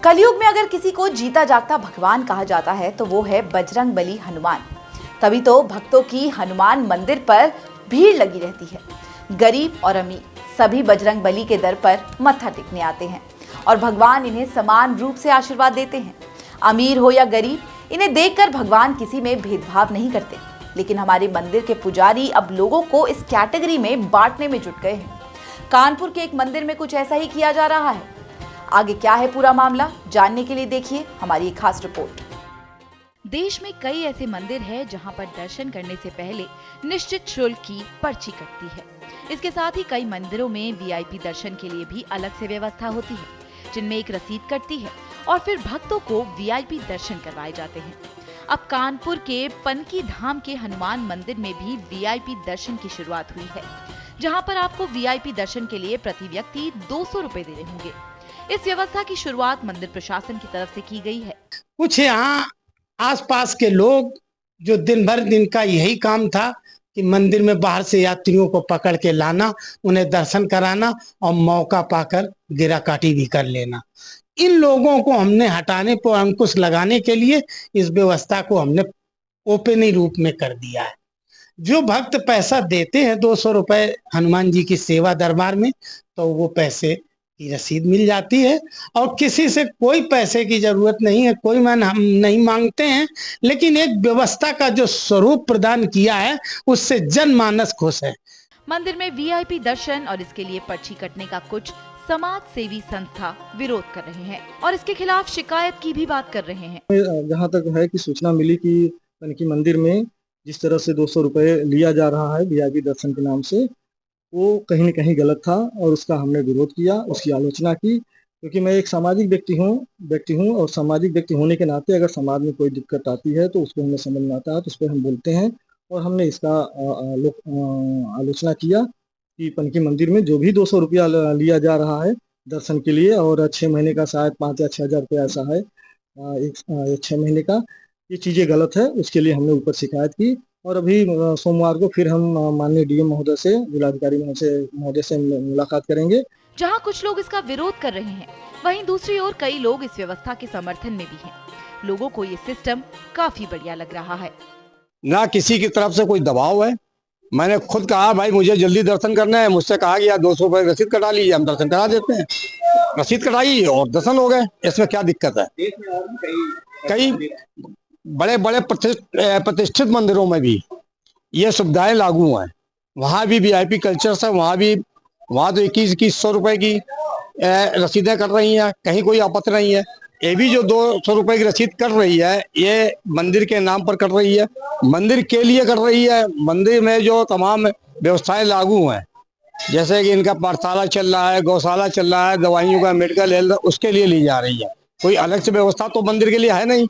कलयुग में अगर किसी को जीता जागता भगवान कहा जाता है तो वो है बजरंग बली हनुमान। तभी तो भक्तों की हनुमान मंदिर पर भीड़ लगी रहती है। गरीब और अमीर सभी बजरंग बली के दर पर मत्था टेकने आते हैं और भगवान इन्हें समान रूप से आशीर्वाद देते हैं। अमीर हो या गरीब, इन्हें देखकर भगवान किसी में भेदभाव नहीं करते। लेकिन हमारे मंदिर के पुजारी अब लोगों को इस कैटेगरी में बांटने में जुट गए हैं। कानपुर के एक मंदिर में कुछ ऐसा ही किया जा रहा है। आगे क्या है पूरा मामला, जानने के लिए देखिए हमारी एक खास रिपोर्ट। देश में कई ऐसे मंदिर हैं जहां पर दर्शन करने से पहले निश्चित शुल्क की पर्ची कटती है। इसके साथ ही कई मंदिरों में वीआईपी दर्शन के लिए भी अलग से व्यवस्था होती है, जिनमें एक रसीद कटती है और फिर भक्तों को वीआईपी दर्शन करवाए जाते हैं। अब कानपुर के पनकी धाम के हनुमान मंदिर में भी वीआईपी दर्शन की शुरुआत हुई है, जहां पर आपको वीआईपी दर्शन के लिए प्रति व्यक्ति 200 रुपए देने होंगे। इस व्यवस्था की शुरुआत मंदिर प्रशासन की तरफ से की गई है। कुछ यहाँ आसपास के लोग जो दिन भर दिन का यही काम था कि मंदिर में बाहर से यात्रियों को पकड़ के लाना, उन्हें दर्शन कराना और मौका पाकर गिरा काटी भी कर लेना। इन लोगों को हमने हटाने पर अंकुश लगाने के लिए इस व्यवस्था को हमने ओपन रूप में कर दिया है। जो भक्त पैसा देते हैं 200 रुपए हनुमान जी की सेवा दरबार में, तो वो पैसे की रसीद मिल जाती है और किसी से कोई पैसे की जरूरत नहीं है, कोई मन हम नहीं मांगते हैं। लेकिन एक व्यवस्था का जो स्वरूप प्रदान किया है उससे जनमानस खुश है। मंदिर में वीआईपी दर्शन और इसके लिए पर्ची कटने का कुछ समाज सेवी संस्था विरोध कर रहे हैं और इसके खिलाफ शिकायत की भी बात कर रहे हैं। जहाँ तक है कि सूचना मिली कि पनकी मंदिर में जिस तरह से 200 रुपए लिया जा रहा है वीआईपी दर्शन के नाम से, वो कहीं न कहीं गलत था और उसका हमने विरोध किया, उसकी आलोचना की। क्योंकि मैं एक सामाजिक व्यक्ति हूँ और सामाजिक व्यक्ति होने के नाते अगर समाज में कोई दिक्कत आती है तो उसको हमें समझ में आता है, तो उस पर हम बोलते हैं। और हमने इसका आलोचना किया कि पनकी मंदिर में जो भी 200 रुपया लिया जा रहा है दर्शन के लिए, और 6 महीने का शायद 5 या 6 हज़ार रुपया ऐसा है, 6 महीने का, ये चीज़ें गलत है। उसके लिए हमने ऊपर शिकायत की और अभी सोमवार को फिर हम माननीय डीएम महोदय से, जिलाधिकारी महोदय से मुलाकात करेंगे। जहां कुछ लोग इसका विरोध कर रहे हैं, वहीं दूसरी ओर कई लोग इस व्यवस्था के समर्थन में भी हैं। लोगों को ये सिस्टम काफी बढ़िया लग रहा है। ना किसी की तरफ से कोई दबाव है। मैंने खुद कहा भाई मुझे जल्दी दर्शन करना है, मुझसे कहा गया 200 रुपए रसीद कटा लीजिए, हम दर्शन करा देते हैं। रसीद कटाई और दर्शन हो गए, इसमें क्या दिक्कत है। कई बड़े बड़े प्रतिष्ठित मंदिरों में भी ये सुविधाएं लागू हैं। वहाँ भी वीआईपी कल्चर है, वहाँ तो 2100 रुपए की रसीदें कर रही हैं, कहीं कोई आपत्ति नहीं है। ये भी जो 200 रुपए की रसीद कर रही है, ये मंदिर के नाम पर कर रही है, मंदिर के लिए कर रही है। मंदिर में जो तमाम व्यवस्थाएं लागू हैं, जैसे कि इनका पाठशाला चल रहा है, गौशाला चल रहा है, दवाइयों का मेडिकल हेल्थ, उसके लिए ली जा रही है। कोई अलग से व्यवस्था तो मंदिर के लिए है नहीं,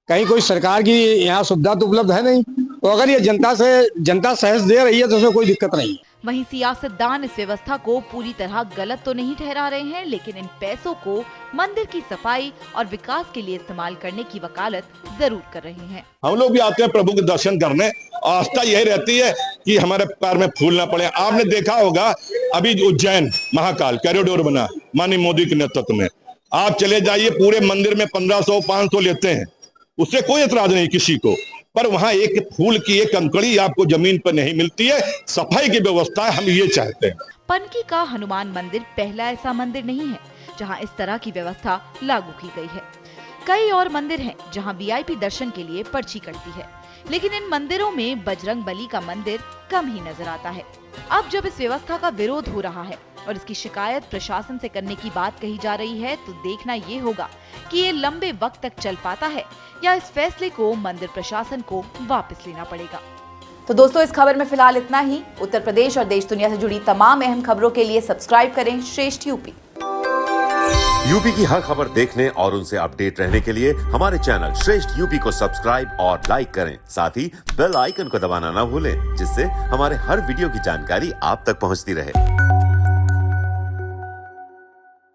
कहीं कोई सरकार की यहाँ सुविधा तो उपलब्ध है नहीं। तो अगर ये जनता सहज दे रही है तो उसमें कोई दिक्कत नहीं है। वहीं सियासतदान इस व्यवस्था को पूरी तरह गलत तो नहीं ठहरा रहे हैं, लेकिन इन पैसों को मंदिर की सफाई और विकास के लिए इस्तेमाल करने की वकालत जरूर कर रहे हैं। हम लोग भी आते हैं प्रभु के दर्शन करने, आस्था यही रहती है कि हमारे पैर में फूल ना पड़े। आपने देखा होगा अभी उज्जैन महाकाल कॉरिडोर बना माननीय मोदी के नेतृत्व में, आप चले जाइए पूरे मंदिर में 1500-500 लेते हैं, उससे कोई एतराज नहीं किसी को। पर वहां एक फूल की एक कंकड़ी आपको जमीन पर नहीं मिलती है। सफाई की व्यवस्था हम ये चाहते हैं। पनकी का हनुमान मंदिर पहला ऐसा मंदिर नहीं है जहां इस तरह की व्यवस्था लागू की गई है। कई और मंदिर हैं जहां वीआईपी दर्शन के लिए पर्ची कटती है, लेकिन इन मंदिरों में बजरंग बली का मंदिर कम ही नजर आता है। अब जब इस व्यवस्था का विरोध हो रहा है और इसकी शिकायत प्रशासन से करने की बात कही जा रही है, तो देखना ये होगा कि ये लंबे वक्त तक चल पाता है या इस फैसले को मंदिर प्रशासन को वापस लेना पड़ेगा। तो दोस्तों, इस खबर में फिलहाल इतना ही। उत्तर प्रदेश और देश दुनिया से जुड़ी तमाम अहम खबरों के लिए सब्सक्राइब करें श्रेष्ठ यूपी। यूपी की हर खबर देखने और उनसे अपडेट रहने के लिए हमारे चैनल श्रेष्ठ यूपी को सब्सक्राइब और लाइक करें। साथ ही बेल आइकन को दबाना ना भूलें, जिससे हमारे हर वीडियो की जानकारी आप तक पहुंचती रहे।